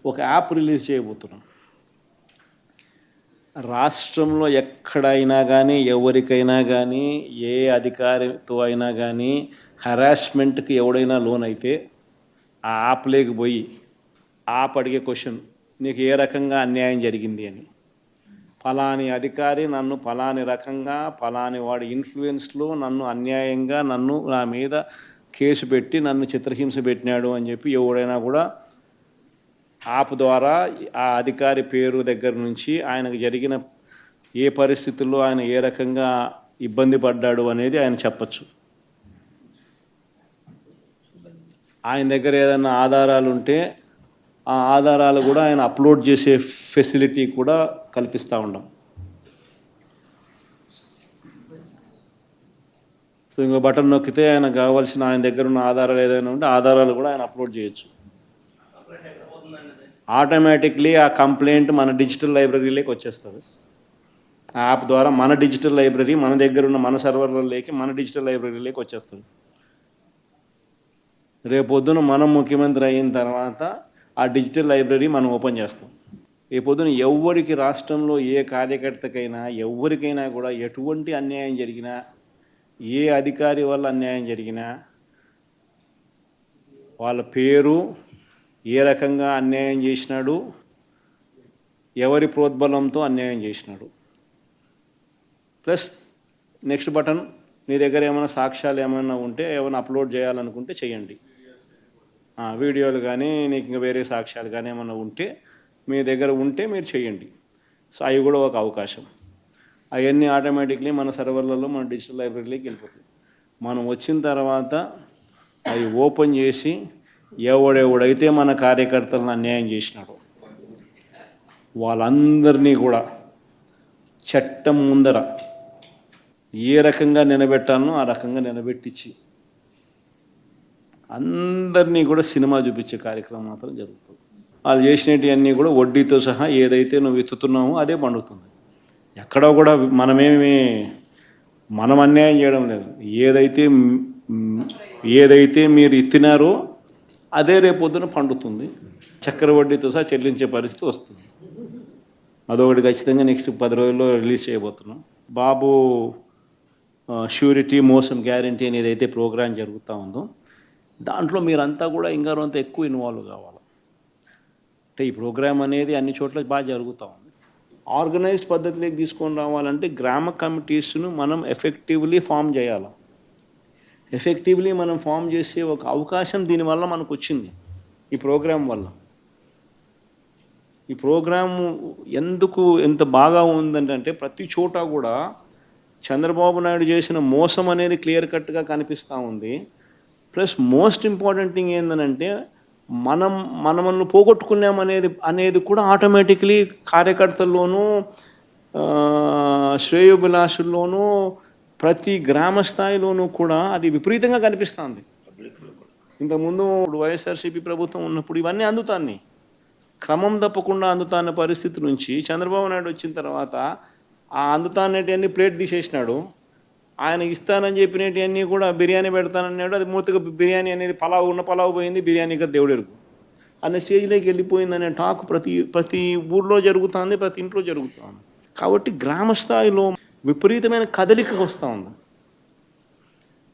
ఒక app release చేయబోతున్నాం. రాష్ట్రంలో ఎక్కడైనా కానీ, ఎవరికైనా కానీ, ఏ అధికారితో అయినా కానీ హెరాస్మెంట్కి ఎవడైనా లోన్ అయితే ఆ యాప్ లేకపోయి యాప్ అడిగే క్వశ్చన్, నీకు ఏ రకంగా అన్యాయం జరిగింది అని. ఫలాని అధికారి నన్ను ఫలాని రకంగా, ఫలాని వాడి ఇన్ఫ్లుయెన్స్లో నన్ను అన్యాయంగా నా మీద కేసు పెట్టి నన్ను చిత్రహింస పెట్టినాడు అని చెప్పి ఎవడైనా కూడా యాప్ ద్వారా ఆ అధికారి పేరు దగ్గర నుంచి ఆయనకు జరిగిన ఏ పరిస్థితుల్లో ఆయన ఏ రకంగా ఇబ్బంది పడ్డాడు అనేది ఆయన చెప్పచ్చు. ఆయన దగ్గర ఏదైనా ఆధారాలు ఉంటే ఆ ఆధారాలు కూడా ఆయన అప్లోడ్ చేసే ఫెసిలిటీ కూడా కల్పిస్తూ ఉన్నాం. సో ఇంకో బటన్ నొక్కితే ఆయన కావాల్సిన ఆయన దగ్గర ఉన్న ఆధారాలు ఏదైనా ఉంటే ఆధారాలు కూడా ఆయన అప్లోడ్ చేయొచ్చు. ఆటోమేటిక్లీ ఆ కంప్లైంట్ మన డిజిటల్ లైబ్రరీలోకి వచ్చేస్తుంది. ఆ యాప్ ద్వారా మన డిజిటల్ లైబ్రరీ మన దగ్గర ఉన్న మన సర్వర్లలోకి మన డిజిటల్ లైబ్రరీలోకి వచ్చేస్తుంది. రేపొద్దున మనం ముఖ్యమంత్రి అయిన తర్వాత ఆ డిజిటల్ లైబ్రరీ మనం ఓపెన్ చేస్తాం. రేపొద్దున ఎవరికి రాష్ట్రంలో ఏ కార్యకర్తకైనా ఎవరికైనా కూడా ఎటువంటి అన్యాయం జరిగినా, ఏ అధికారి వల్ల అన్యాయం జరిగినా, వాళ్ళ పేరు, ఏ రకంగా అన్యాయం చేసినాడు, ఎవరి ప్రోద్బలంతో అన్యాయం చేసినాడు, ప్లస్ నెక్స్ట్ బటన్, మీ దగ్గర ఏమైనా సాక్ష్యాలు ఏమైనా ఉంటే ఏమైనా అప్లోడ్ చేయాలనుకుంటే చేయండి. వీడియోలు కానీ నీకు ఇంకా వేరే సాక్ష్యాలు కానీ ఏమైనా ఉంటే మీ దగ్గర ఉంటే మీరు చేయండి. సో అవి కూడా ఒక అవకాశం. అవన్నీ ఆటోమేటిక్లీ మన సర్వర్లలో మన డిజిటల్ లైబ్రరీలోకి వెళ్ళిపోతుంది. మనం వచ్చిన తర్వాత అవి ఓపెన్ చేసి ఎవడెవడైతే మన కార్యకర్తలను అన్యాయం చేసినాడో వాళ్ళందరినీ కూడా చట్టం ముందర ఏ రకంగా నిలబెట్టాలనో ఆ రకంగా నిలబెట్టించి అందరినీ కూడా సినిమా చూపించే కార్యక్రమం మాత్రం జరుగుతుంది. వాళ్ళు చేసినవన్నీ కూడా వడ్డీతో సహా ఏదైతే నువ్వు ఎత్తుతున్నావో అదే పండుతుంది. ఎక్కడో కూడా మనం అన్యాయం చేయడం లేదు. ఏదైతే మీరు ఎత్తినారో అదే రేపొద్దున పండుతుంది. చక్కెర వడ్డీతో సహా చెల్లించే పరిస్థితి వస్తుంది. అదొకటి ఖచ్చితంగా నెక్స్ట్ 10 రోజుల్లో రిలీజ్ చేయబోతున్నాం. బాబు ష్యూరిటీ మోసం గ్యారంటీ అనేది అయితే ప్రోగ్రాం జరుగుతూ ఉందో దాంట్లో మీరంతా కూడా ఇంకా కొంత ఎక్కువ ఇన్వాల్వ్ కావాలి. అంటే ఈ ప్రోగ్రాం అనేది అన్ని చోట్ల బాగా జరుగుతూ ఉంది. ఆర్గనైజ్డ్ పద్ధతిలోకి తీసుకొని రావాలంటే గ్రామ కమిటీస్ను మనం ఎఫెక్టివ్లీ ఫామ్ చేయాలి. ఎఫెక్టివ్లీ మనం ఫామ్ చేసే ఒక అవకాశం దీనివల్ల మనకు వచ్చింది ఈ ప్రోగ్రాం వల్ల. ఈ ప్రోగ్రాము ఎందుకు ఎంత బాగా ఉందంటే ప్రతి చోట కూడా చంద్రబాబు నాయుడు చేసిన మోసం అనేది క్లియర్ కట్గా కనిపిస్తూ ఉంది. ప్లస్ మోస్ట్ ఇంపార్టెంట్ థింగ్ ఏంటంటే మనల్ని పోగొట్టుకున్నామనేది కూడా ఆటోమేటిక్లీ కార్యకర్తల్లోనూ శ్రేయోభిలాషుల్లోనూ ప్రతి గ్రామ స్థాయిలోనూ కూడా అది విపరీతంగా కనిపిస్తుంది. ఇంతకుముందు వైఎస్ఆర్సీపీ ప్రభుత్వం ఉన్నప్పుడు ఇవన్నీ అందుతాన్ని క్రమం తప్పకుండా అందుతాన్న పరిస్థితి నుంచి చంద్రబాబు నాయుడు వచ్చిన తర్వాత ఆ అందుతానేటివన్నీ ప్లేట్ తీసేసినాడు. ఆయన ఇస్తానని చెప్పినవన్నీ కూడా బిర్యానీ పెడతానన్నాడు. అది మూతగా బిర్యానీ అనేది పలావు పోయింది, బిర్యానీ కదా దేవుడెరుగు అనే స్టేజ్లోకి వెళ్ళిపోయిందనే టాక్ ప్రతి ఊర్లో జరుగుతుంది, ప్రతి ఇంట్లో జరుగుతుంది. కాబట్టి గ్రామ స్థాయిలో విపరీతమైన కదలిక వస్తూ ఉంది.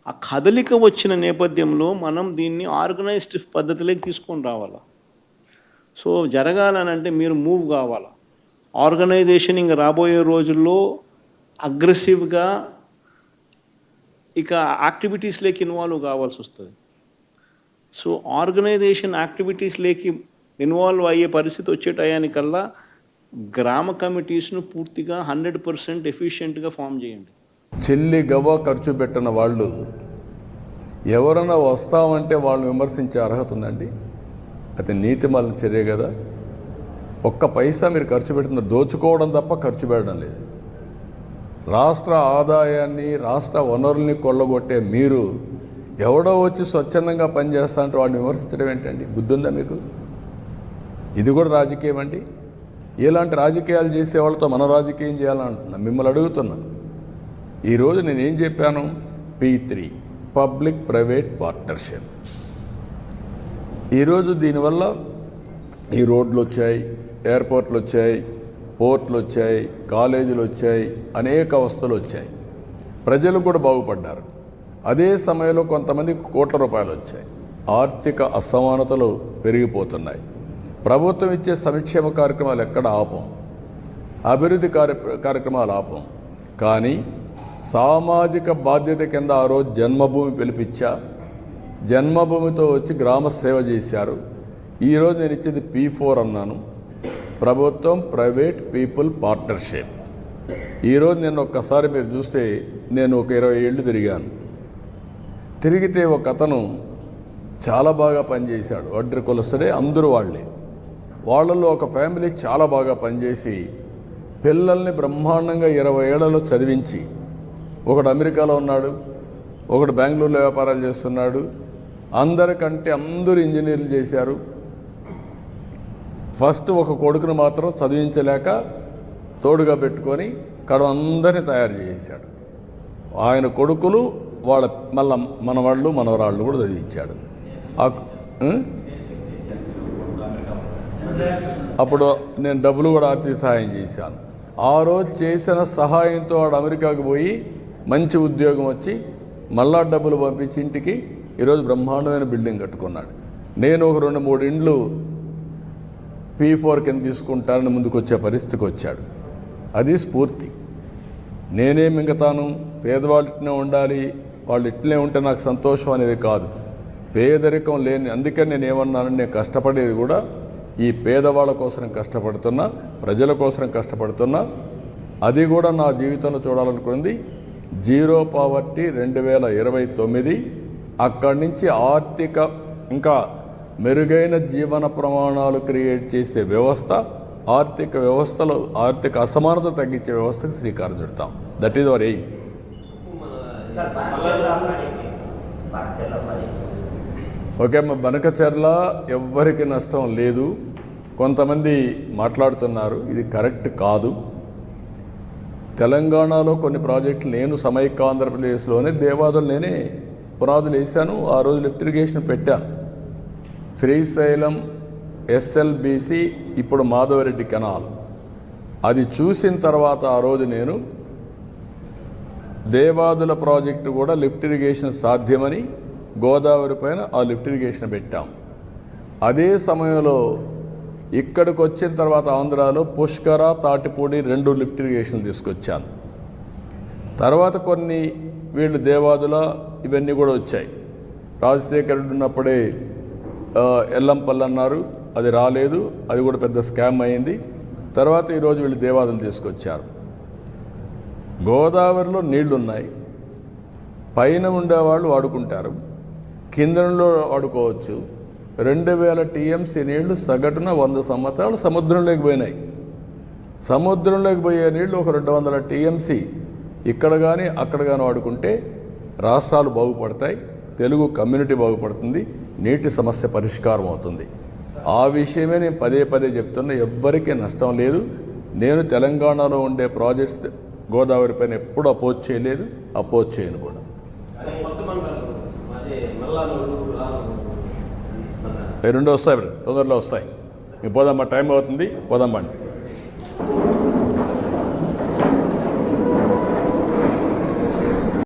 ఆ కదలిక వచ్చిన నేపథ్యంలో మనం దీన్ని ఆర్గనైజ్డ్ పద్ధతిలోకి తీసుకొని రావాలి. సో జరగాలనంటే మీరు మూవ్ కావాలి. ఆర్గనైజేషన్ ఇంకా రాబోయే రోజుల్లో అగ్రెసివ్గా ఇక యాక్టివిటీస్లోకి ఇన్వాల్వ్ కావాల్సి వస్తుంది. సో ఆర్గనైజేషన్ యాక్టివిటీస్లోకి ఇన్వాల్వ్ అయ్యే పరిస్థితి వచ్చే టయానికల్లా గ్రామ కమిటీస్ను పూర్తిగా 100% ఎఫిషియెంట్గా ఫామ్ చేయండి. చెల్లి గవ్వ ఖర్చు పెట్టిన వాళ్ళు ఎవరైనా వస్తామంటే వాళ్ళు విమర్శించే అర్హత ఉందండి? అది నీతిమాలిన చర్య కదా. ఒక్క పైసా మీరు ఖర్చు పెడుతున్న దోచుకోవడం తప్ప ఖర్చు పెట్టడం లేదు. రాష్ట్ర ఆదాయాన్ని, రాష్ట్ర వనరుల్ని కొల్లగొట్టే మీరు ఎవడో వచ్చి స్వచ్ఛందంగా పనిచేస్తా అంటే వాడిని విమర్శించడం ఏంటండి? బుద్ధి ఉందా మీకు? ఇది కూడా రాజకీయం అండి. ఇలాంటి రాజకీయాలు చేసే వాళ్ళతో మనం రాజకీయం చేయాలంటున్నా. మిమ్మల్ని అడుగుతున్నా, ఈరోజు నేనేం చెప్పాను? P3 public private partnership. ఈరోజు దీనివల్ల ఈ రోడ్లు వచ్చాయి, ఎయిర్పోర్ట్లు వచ్చాయి, పోర్ట్లు వచ్చాయి, కాలేజీలు వచ్చాయి, అనేక వస్తువులు వచ్చాయి. ప్రజలు కూడా బాగుపడ్డారు. అదే సమయంలో కొంతమంది కోట్ల రూపాయలు వచ్చాయి. ఆర్థిక అసమానతలు పెరిగిపోతున్నాయి. ప్రభుత్వం ఇచ్చే సంక్షేమ కార్యక్రమాలు ఎక్కడ ఆపం, అభివృద్ధి కార్యక్రమాలు ఆపం. కానీ సామాజిక బాధ్యత కింద ఆ రోజు జన్మభూమి పిలిపించా, జన్మభూమితో వచ్చి గ్రామ సేవ చేశారు. ఈరోజు నేను ఇచ్చేది P4 అన్నాను, ప్రభుత్వం ప్రైవేట్ పీపుల్ పార్ట్నర్షిప్. ఈరోజు నేను ఒక్కసారి మీరు చూస్తే నేను ఒక 20 ఏళ్ళు తిరిగాను. తిరిగితే ఒక అతను చాలా బాగా పనిచేశాడు. వడ్డీ కొలుస్తుడే అందరూ వాళ్ళల్లో ఒక ఫ్యామిలీ చాలా బాగా పనిచేసి పిల్లల్ని బ్రహ్మాండంగా 20 ఏళ్లలో చదివించి, ఒకడు అమెరికాలో ఉన్నాడు, ఒకడు బెంగళూరులో వ్యాపారాలు చేస్తున్నాడు. అందరికంటే అందరూ ఇంజనీర్లు చేశారు. ఫస్ట్ ఒక కొడుకును మాత్రం చదివించలేక తోడుగా పెట్టుకొని అందరినీ తయారు చేశాడు. ఆయన కొడుకులు మళ్ళా మనవాళ్ళు మనవరాళ్ళు కూడా చదివించాడు. అప్పుడు నేను డబ్బులు కూడా ఆర్థిక సహాయం చేశాను. ఆ రోజు చేసిన సహాయంతో వాడు అమెరికాకు పోయి మంచి ఉద్యోగం వచ్చి మళ్ళా డబ్బులు పంపించి ఇంటికి ఈరోజు బ్రహ్మాండమైన బిల్డింగ్ కట్టుకున్నాడు. నేను ఒక 2-3 ఇండ్లు P4 కింద తీసుకుంటానని ముందుకు వచ్చే పరిస్థితికి వచ్చాడు. అది స్ఫూర్తి. నేనే మింగతాను, పేదవాళ్ళు ఇట్లనే ఉండాలి, వాళ్ళు ఇట్లనే ఉంటే నాకు సంతోషం అనేది కాదు. పేదరికం లేని, అందుకని నేను ఏమన్నాను, నేను కష్టపడేది కూడా ఈ పేదవాళ్ళ కోసం కష్టపడుతున్నా, ప్రజల కోసం కష్టపడుతున్నా. అది కూడా నా జీవితంలో చూడాలనుకుంది. Zero poverty 2029. అక్కడి నుంచి ఆర్థిక ఇంకా మెరుగైన జీవన ప్రమాణాలు క్రియేట్ చేసే వ్యవస్థ, ఆర్థిక వ్యవస్థలో ఆర్థిక అసమానత తగ్గించే వ్యవస్థకు శ్రీకారం చుడతాం. That is our aim. Okay, మా బనకచెర్ల ఎవ్వరికి నష్టం లేదు. కొంతమంది మాట్లాడుతున్నారు, ఇది కరెక్ట్ కాదు. తెలంగాణలో కొన్ని ప్రాజెక్టులు నేను సమైక్య ఆంధ్రప్రదేశ్లోనే దేవాదులు నేనే పునాదులు వేశాను. ఆ రోజు లిఫ్ట్ ఇరిగేషన్ పెట్టాను. శ్రీశైలం SLBC, ఇప్పుడు మాధవరెడ్డి కెనాల్. అది చూసిన తర్వాత ఆ రోజు నేను దేవాదుల ప్రాజెక్టు కూడా లిఫ్ట్ ఇరిగేషన్ సాధ్యమని గోదావరి పైన ఆ లిఫ్ట్ ఇరిగేషన్ పెట్టాం. అదే సమయంలో ఇక్కడికి వచ్చిన తర్వాత ఆంధ్రాలో పుష్కర, తాటిపూడి 2 లిఫ్ట్ ఇరిగేషన్లు తీసుకొచ్చాను. తర్వాత కొన్ని వీళ్ళు దేవాదుల ఇవన్నీ కూడా వచ్చాయి. రాజశేఖర రెడ్డి ఉన్నప్పుడే ఎల్లంపల్లి అన్నారు, అది రాలేదు, అది కూడా పెద్ద స్కామ్ అయింది. తర్వాత ఈరోజు వీళ్ళు దేవాదులు తీసుకొచ్చారు. గోదావరిలో నీళ్లున్నాయి, పైన ఉండేవాళ్ళు వాడుకుంటారు, కిందలో వాడుకోవచ్చు. 2000 TMC నీళ్లు సగటున 100 సంవత్సరాలు సముద్రంలోకి పోయినాయి. సముద్రంలోకి పోయే నీళ్లు ఒక 200 TMC ఇక్కడ కానీ అక్కడ కానీ వాడుకుంటే రాష్ట్రాలు బాగుపడతాయి, తెలుగు కమ్యూనిటీ బాగుపడుతుంది, నీటి సమస్య పరిష్కారం అవుతుంది. ఆ విషయమే నేను పదే చెప్తున్నా. ఎవ్వరికీ నష్టం లేదు. నేను తెలంగాణలో ఉండే ప్రాజెక్ట్స్ గోదావరి పైన ఎప్పుడు అపోజ్ చేయలేదు, అపోజ్ చేయను కూడా. రెండు వస్తాయి, తొందరలో వస్తాయి. పోదాం, టైం అవుతుంది, పోదాం బండి.